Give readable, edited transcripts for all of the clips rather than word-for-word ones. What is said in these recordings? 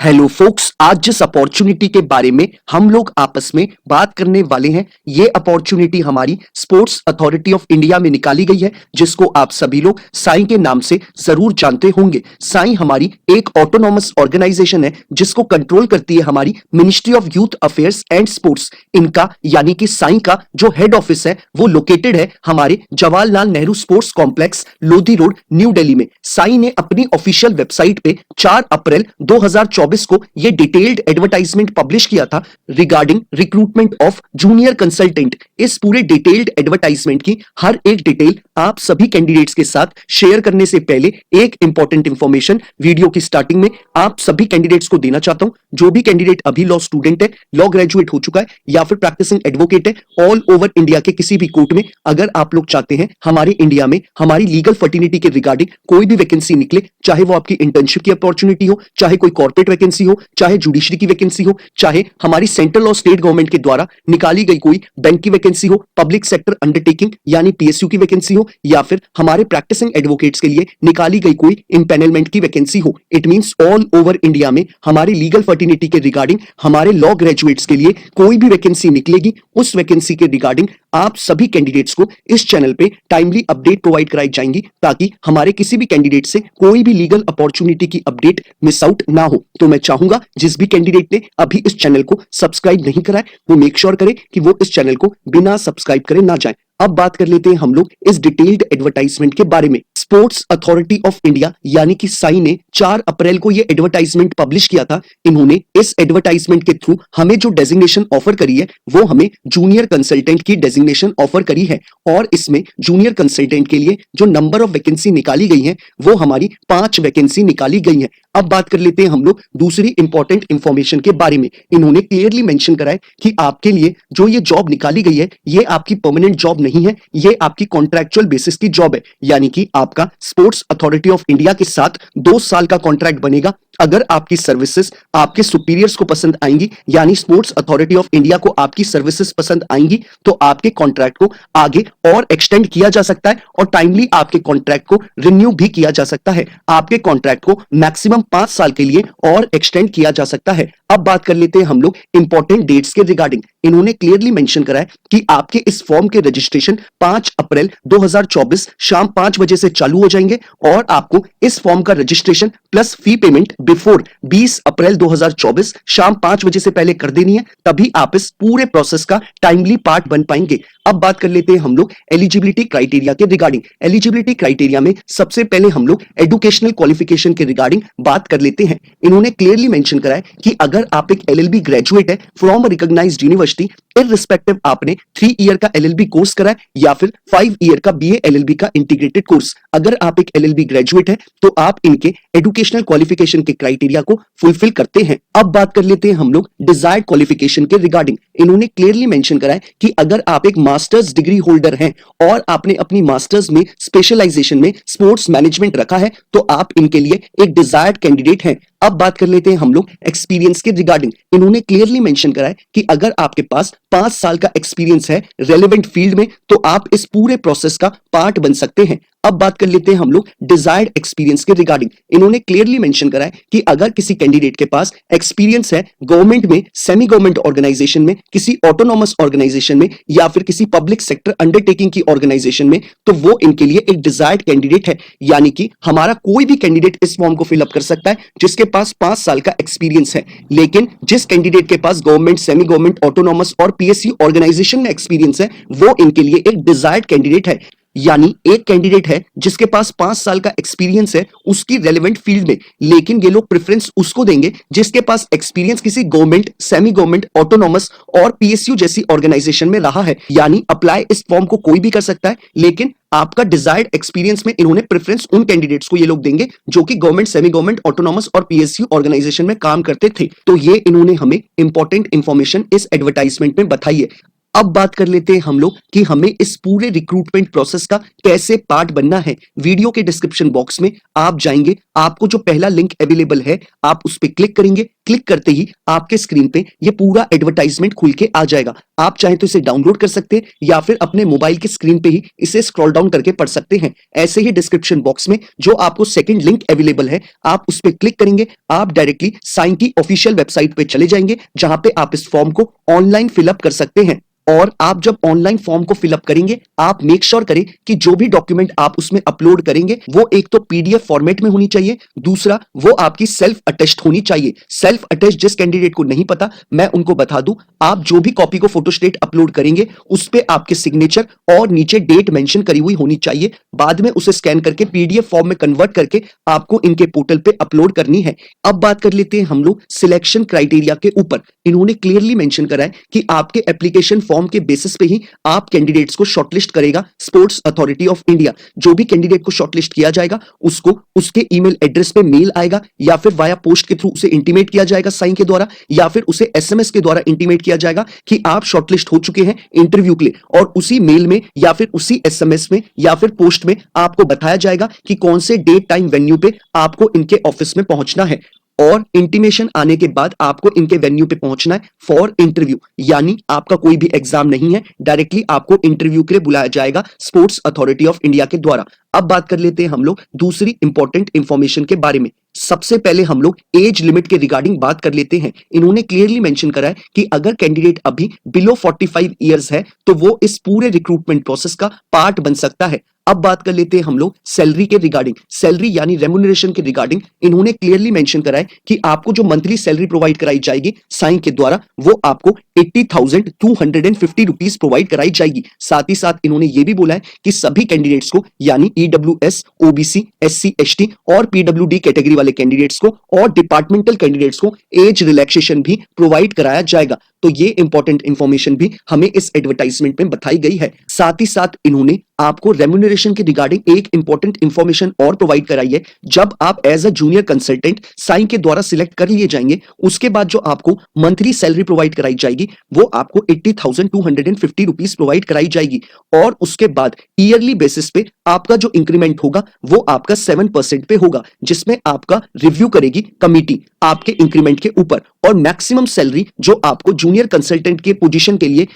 Hello focus, आज जिस opportunity के बारे में हम लोग आपस में बात करने वाले हैं, ये अपॉर्चुनिटी हमारी स्पोर्ट्स अथॉरिटी ऑफ इंडिया में निकाली गई है, जिसको आप सभी लोग साई के नाम से जरूर जानते होंगे। साई हमारी एक ऑटोनॉमस ऑर्गेनाइजेशन है जिसको कंट्रोल करती है हमारी ministry of youth affairs and sports. इनका यानी कि साई का जो हेड ऑफिस है वो लोकेटेड है हमारे Jawaharlal Nehru sports complex, Lodhi road, new Delhi में। साई ने अपनी ऑफिशियल वेबसाइट पे 4 अप्रैल 2024 को ये डिटेल्ड एडवर्टाइजमेंट पब्लिश किया था regarding recruitment of junior consultant. इस पूरे डिटेल्ड एडवर्टाइजमेंट की हर एक डिटेल आप सभी कैंडिडेट्स के साथ शेयर करने से पहले एक इंपॉर्टेंट इंफॉर्मेशन वीडियो की स्टार्टिंग में आप सभी कैंडिडेट्स को देना चाहता हूं। जो भी कैंडिडेट अभी लॉ स्टूडेंट है, लॉ ग्रेजुएट हो चुका है या फिर प्रैक्टिसिंग एडवोकेट है, ऑल ओवर इंडिया के किसी भी कोर्ट में अगर आप लोग चाहते हैं हमारे इंडिया में हमारी लीगल फर्टिनिटी के रिगार्डिंग कोई भी वैकेंसी निकले, चाहे वो आपकी इंटर्नशिप की अपॉर्चुनिटी हो, चाहे कोई कॉर्पोरेट वैकेंसी हो, चाहे जुडिशरी की वैकेंसी हो, चाहे हमारी सेंट्रल और स्टेट गवर्नमेंट के द्वारा निकाली गई कोई बैंक की वैकेंसी हो, पब्लिक सेक्टर अंडरटेकिंग यानी पीएसयू की वैकेंसी हो, या फिर हमारे प्रैक्टिसिंग एडवोकेट्स के लिए निकाली गई कोई इंपैनलमेंट की वैकेंसी हो, it means all over India में हमारी लीगल फर्टिनिटी के रिगार्डिंग हमारे लॉ ग्रेजुएट्स के लिए कोई भी वैकेंसी निकलेगी, उस वैकेंसी के रिगार्डिंग आप सभी कैंडिडेट्स को इस चैनल पे टाइमली अपडेट प्रोवाइड कराई जाएंगी ताकि हमारे किसी भी कैंडिडेट से कोई भी लीगल अपॉर्चुनिटी की अपडेट मिस आउट ना हो। तो मैं चाहूंगा जिस भी कैंडिडेट ने अभी इस चैनल को सब्सक्राइब नहीं करा है वो मेक श्योर करे कि वो इस चैनल को बिना सब्सक्राइब करे ना जाए। अब बात कर लेते हैं हम लोग इस डिटेल्ड एडवर्टाइजमेंट के बारे में। स्पोर्ट्स अथॉरिटी ऑफ इंडिया यानी कि साई ने 4 अप्रैल को यह एडवर्टाइजमेंट पब्लिश किया था। इन्होंने इस एडवर्टाइजमेंट के थ्रू हमें जो डेजिग्नेशन ऑफर करी है वो हमें जूनियर कंसल्टेंट की डेजिग्नेशन ऑफर करी है, और इसमें जूनियर कंसल्टेंट के लिए जो नंबर ऑफ वैकेंसी निकाली गई है वो हमारी 5 वैकेंसी निकाली गई है। अब बात कर लेते हैं हम लोग दूसरी इंपॉर्टेंट इंफॉर्मेशन के बारे में। इन्होंने क्लियरली मेंशन करा है कि आपके लिए जो ये जॉब निकाली गई है ये आपकी परमानेंट जॉब नहीं है, ये आपकी कॉन्ट्रैक्चुअल बेसिस की जॉब है। यानी कि आपका स्पोर्ट्स अथॉरिटी ऑफ इंडिया के साथ 2 साल का कॉन्ट्रैक्ट बनेगा। अगर आपकी सर्विसेज आपके सुपीरियर्स को पसंद आएंगी, यानी स्पोर्ट्स अथॉरिटी ऑफ इंडिया को आपकी सर्विसेज पसंद आएंगी, तो आपके कॉन्ट्रैक्ट को आगे और एक्सटेंड किया जा सकता है और टाइमली आपके कॉन्ट्रैक्ट को रिन्यू भी किया जा सकता है। आपके कॉन्ट्रैक्ट को मैक्सिमम 5 साल के लिए और एक्सटेंड किया जा सकता है। अब बात कर लेते हैं हम लोग इंपॉर्टेंट डेट्स के रिगार्डिंग। इन्होंने क्लियरली मेंशन करा है कि आपके इस फॉर्म के रजिस्ट्रेशन 5 अप्रैल 2024 शाम 5 बजे से चालू हो जाएंगे, और आपको इस फॉर्म का registration plus fee payment before 20 अप्रैल 2024 शाम 5 बजे से पहले कर देनी है, तभी आप इस पूरे प्रोसेस का टाइमली पार्ट बन पाएंगे। अब बात कर लेते हैं हम लोग एलिजिबिलिटी क्राइटेरिया के रिगार्डिंग। एलिजिबिलिटी क्राइटेरिया में सबसे पहले हम लोग एजुकेशनल क्वालिफिकेशन के रिगार्डिंग बात कर लेते हैं। इन्होंने क्लियरली मेंशन करा है कि अगर आप एक एलएलबी ग्रेजुएट है फ्रॉम रिकॉग्नाइज्ड यूनिवर्सिटी, इररिस्पेक्टिव आपने 3 ईयर का एलएलबी कोर्स करा है या फिर 5 ईयर का बीए एलएलबी का इंटीग्रेटेड कोर्स, अगर आप एक एलएलबी ग्रेजुएट है तो आप इनके एजुकेशनल क्वालिफिकेशन के क्राइटेरिया को फुलफिल करते हैं। अब बात कर लेते हैं हम लोग डिजायर्ड क्वालिफिकेशन के रिगार्डिंग। इन्होंने क्लियरली मेंशन करा है कि अगर आप एक मास्टर्स डिग्री होल्डर हैं और आपने अपनी मास्टर्स में स्पेशलाइजेशन में स्पोर्ट्स मैनेजमेंट रखा है तो आप इनके लिए एक डिजायर्ड कैंडिडेट हैं। अब बात कर लेते हैं हम लोग एक्सपीरियंस के रिगार्डिंग। इन्होंने क्लियरली मेंशन करा है कि अगर आपके पास 5 साल का एक्सपीरियंस है रेलेवेंट फील्ड में तो आप इस पूरे प्रोसेस का पार्ट बन सकते हैं। अब बात कर लेते हैं हम लोग डिजायर्ड एक्सपीरियंस के रिगार्डिंग। इन्होंने क्लियरली मेंशन करा है कि अगर किसी कैंडिडेट के पास एक्सपीरियंस है गवर्नमेंट में, सेमी गवर्नमेंट ऑर्गेनाइजेशन में, किसी ऑटोनॉमस ऑर्गेनाइजेशन में या फिर किसी पब्लिक सेक्टर अंडरटेकिंग की ऑर्गेनाइजेशन में, तो वो इनके लिए एक डिजायर्ड कैंडिडेट है। यानी कि हमारा कोई भी कैंडिडेट इस फॉर्म को फिलअप कर सकता है जिसके पास 5 साल का एक्सपीरियंस है, लेकिन जिस कैंडिडेट के पास गवर्नमेंट, सेमी गवर्नमेंट, ऑटोनॉमस और पीएसयू ऑर्गेनाइजेशन में एक्सपीरियंस है वो इनके लिए एक डिजायर्ड कैंडिडेट है। यानी एक कैंडिडेट है जिसके पास 5 साल का एक्सपीरियंस है उसकी रेलेवेंट फील्ड में, लेकिन ये लोग प्रेफरेंस उसको देंगे जिसके पास एक्सपीरियंस किसी गवर्नमेंट, सेमी गवर्नमेंट, ऑटोनॉमस और पीएसयू जैसी ऑर्गेनाइजेशन में रहा है। यानी अप्लाई इस फॉर्म को कोई भी कर सकता है, लेकिन आपका डिजायर्ड एक्सपीरियंस में इन्होंने प्रेफरेंस उन कैंडिडेट्स को ये लोग देंगे जो कि गवर्नमेंट, सेमी गवर्नमेंट, ऑटोनॉमस और पीएसयू ऑर्गेनाइजेशन में काम करते थे। तो ये इन्होंने हमें इंपॉर्टेंट इंफॉर्मेशन इस एडवर्टाइजमेंट में बताई है। अब बात कर लेते हैं हम लोग कि हमें इस पूरे रिक्रूटमेंट प्रोसेस का कैसे पार्ट बनना है। वीडियो के डिस्क्रिप्शन बॉक्स में आप जाएंगे, आपको जो पहला लिंक अवेलेबल है आप उस पर क्लिक करेंगे। क्लिक करते ही आपके स्क्रीन पे ये पूरा एडवर्टाइजमेंट खुल के आ जाएगा। आप चाहे तो इसे डाउनलोड कर सकते हैं या फिर अपने मोबाइल के स्क्रीन पे ही इसे स्क्रॉल डाउन करके पढ़ सकते हैं। ऐसे ही डिस्क्रिप्शन बॉक्स में जो आपको सेकंड लिंक अवेलेबल है आप उस पर क्लिक करेंगे, आप डायरेक्टली साइन की ऑफिशियल वेबसाइट पे चले जाएंगे जहां पे आप इस फॉर्म को ऑनलाइन फिलअप कर सकते हैं। और आप जब ऑनलाइन फॉर्म को फिलअप करेंगे आप मेक श्योर करें कि जो भी डॉक्यूमेंट आप उसमें अपलोड करेंगे वो एक तो पीडीएफ फॉर्मेट में होनी चाहिए, दूसरा वो आपकी सेल्फ अटेस्ट होनी चाहिए। सेल्फ अटेस्ट जिस कैंडिडेट को नहीं पता मैं उनको बता दूं, आप जो भी कॉपी को फोटोस्टेट अपलोड करेंगे उस पे आपके सिग्नेचर और नीचे डेट मेंशन करी हुई होनी चाहिए। बाद में उसे स्कैन करके पीडीएफ फॉर्म में कन्वर्ट करके आपको इनके पोर्टल पे अपलोड करनी है। अब बात कर लेते हैं हम लोग सिलेक्शन क्राइटेरिया के ऊपर। इन्होंने क्लियरली मेंशन करा है कि आपके एप्लीकेशन फॉर्म के बेसिस पे ही आप कैंडिडेट्स को शॉर्टलिस्ट करेगा स्पोर्ट्स अथॉरिटी ऑफ इंडिया। जो भी कैंडिडेट को शॉर्टलिस्ट किया जाएगा उसको उसके ईमेल एड्रेस पे मेल आएगा या फिर वाया पोस्ट के थ्रू उसे इंटीमेट किया जाएगा साइन के द्वारा, या फिर उसे एसएमएस के द्वारा इंटीमेट किया जाएगा कि आप शॉर्टलिस्ट हो चुके हैं इंटरव्यू के लिए। और उसी मेल में या फिर उसी एसएमएस में या फिर पोस्ट में आपको बताया जाएगा कि कौन से डेट टाइम वेन्यू पे आपको इनके ऑफिस में पहुंचना है। और इंटीमेशन आने के बाद आपको इनके वेन्यू पे पहुंचना है फॉर इंटरव्यू, यानी आपका कोई भी एग्जाम नहीं है, डायरेक्टली आपको इंटरव्यू के लिए बुलाया जाएगा स्पोर्ट्स अथॉरिटी ऑफ इंडिया के द्वारा। अब बात कर लेते हैं हम लोग दूसरी इंपॉर्टेंट इंफॉर्मेशन के बारे में। सबसे पहले हम लोग एज लिमिट के रिगार्डिंग बात कर लेते हैं। इन्होंने क्लियरली मेंशन करा है कि अगर कैंडिडेट अभी बिलो 45 इयर्स है तो वो इस पूरे रिक्रूटमेंट प्रोसेस का पार्ट बन सकता है। अब बात कर लेते हैं हम लोग सैलरी के रिगार्डिंग। सैलरी यानी रेम्युनरेशन के रिगार्डिंग इन्होंने क्लियरली मेंशन करा है कि आपको जो मंथली सैलरी प्रोवाइड कराई जाएगी साइन के द्वारा वो आपको 80,250 रुपीज प्रोवाइड कराई जाएगी। साथ ही साथ इन्होंने ये भी बोला है कि सभी कैंडिडेट्स को यानी ईडब्ल्यूएस, ओबीसी, एससी, एसटी और पीडब्ल्यूडी कैटेगरी वाले कैंडिडेट्स को और डिपार्टमेंटल कैंडिडेट्स को एज रिलैक्सेशन भी प्रोवाइड कराया जाएगा। तो ये इंपॉर्टेंट इंफॉर्मेशन भी हमें इस एडवर्टाइजमेंट में बताई गई है। साथ ही साथ इन्होंने आपको रेम्युनरेशन के रिगार्डिंग एक इंपॉर्टेंट इंफॉर्मेशन और प्रोवाइड कराई है। जब आप एज अ जूनियर कंसल्टेंट साइन के द्वारा सिलेक्ट कर लिए जाएंगे उसके बाद जो आपको मंथली सैलरी प्रोवाइड कराई जाएगी वो आपको 80,250 रुपीज प्रोवाइड कराई जाएगी। और उसके बाद ईयरली बेसिस पे आपका जो इंक्रीमेंट होगा वो आपका 7% पे होगा, जिसमें आपका रिव्यू करेगी कमिटी आपके इंक्रीमेंट के ऊपर। और मैक्सिमम सैलरी जो आपको जूनियर कंसल्टेंट के पोजीशन के लिए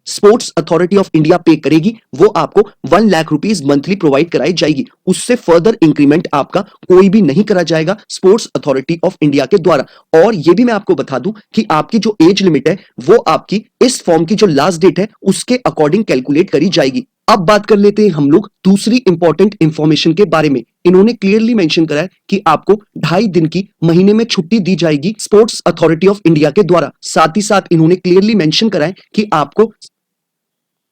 स्पोर्ट्स अथॉरिटी ऑफ इंडिया पे करेगी वो आपको 1 लाख रुपीज मंथली प्रोवाइड कराई जाएगी। उससे फर्दर इंक्रीमेंट आपका कोई भी नहीं करा जाएगा स्पोर्ट्स अथॉरिटी ऑफ इंडिया के द्वारा। और ये भी मैं आपको बता दूं कि आपकी जो एज लिमिट है वो आपकी इस फॉर्म की जो लास्ट डेट है उसके अकॉर्डिंग कैलकुलेट करी जाएगी। अब बात कर लेते हैं हम लोग दूसरी इंपॉर्टेंट इंफॉर्मेशन के बारे में। इन्होंने क्लियरली मेंशन करा है कि आपको 2.5 दिन की महीने में छुट्टी दी जाएगी स्पोर्ट्स अथॉरिटी ऑफ इंडिया के द्वारा। साथ ही साथ इन्होंने क्लियरली मेंशन करा है कि आपको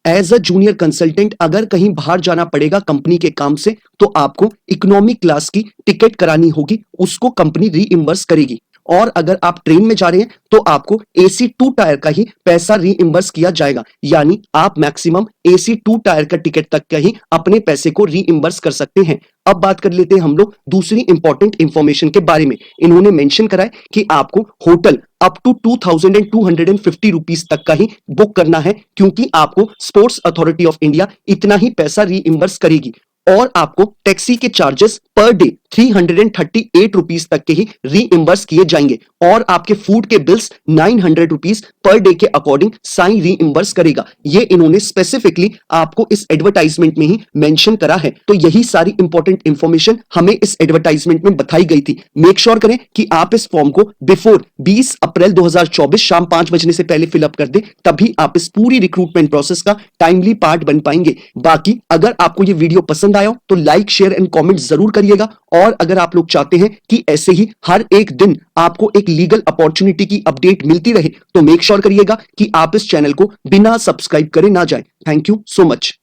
एज अ जूनियर कंसल्टेंट अगर कहीं बाहर जाना पड़ेगा कंपनी के काम से तो आपको इकोनॉमी क्लास की टिकट करानी होगी, उसको कंपनी रीइंबर्स करेगी। और अगर आप ट्रेन में जा रहे हैं तो आपको एसी 2 टायर का ही पैसा रीइंबर्स किया जाएगा, यानी आप मैक्सिमम एसी 2 टायर का टिकट तक का ही अपने पैसे को रीइंबर्स कर सकते हैं। अब बात कर लेते हैं हम लोग दूसरी इंपॉर्टेंट इंफॉर्मेशन के बारे में। इन्होंने मेंशन करा है कि आपको होटल अप टू 2,250 रुपीज तक का ही बुक करना है, क्योंकि आपको स्पोर्ट्स अथॉरिटी ऑफ इंडिया इतना ही पैसा रीइंबर्स करेगी। और आपको टैक्सी के चार्जेस पर डे 338 रुपीज तक के ही रीइंबर्स किए जाएंगे। और आपके फूड के बिल्स 900 रुपीज पर डे के अकॉर्डिंग साइन रीइंबर्स करेगा। ये इन्होंने स्पेसिफिकली आपको इस एडवर्टाइजमेंट में ही मेंशन करा है। तो यही सारी इंपॉर्टेंट इंफॉर्मेशन हमें इस एडवर्टाइजमेंट में बताई गई थी। मेक श्योर करें कि आप इस फॉर्म को बिफोर 20 अप्रैल 2024 शाम 5 बजने से पहले फिलअप कर दें, तभी आप इस पूरी रिक्रूटमेंट प्रोसेस का टाइमली पार्ट बन पाएंगे। बाकी अगर आपको ये वीडियो पसंद आया हो तो लाइक, शेयर एंड कमेंट जरूर करिएगा। और अगर आप लोग चाहते हैं कि ऐसे ही हर एक दिन आपको एक लीगल अपॉर्चुनिटी की अपडेट मिलती रहे तो मेक श्योर करिएगा कि आप इस चैनल को बिना सब्सक्राइब करे ना जाए। Thank you so much.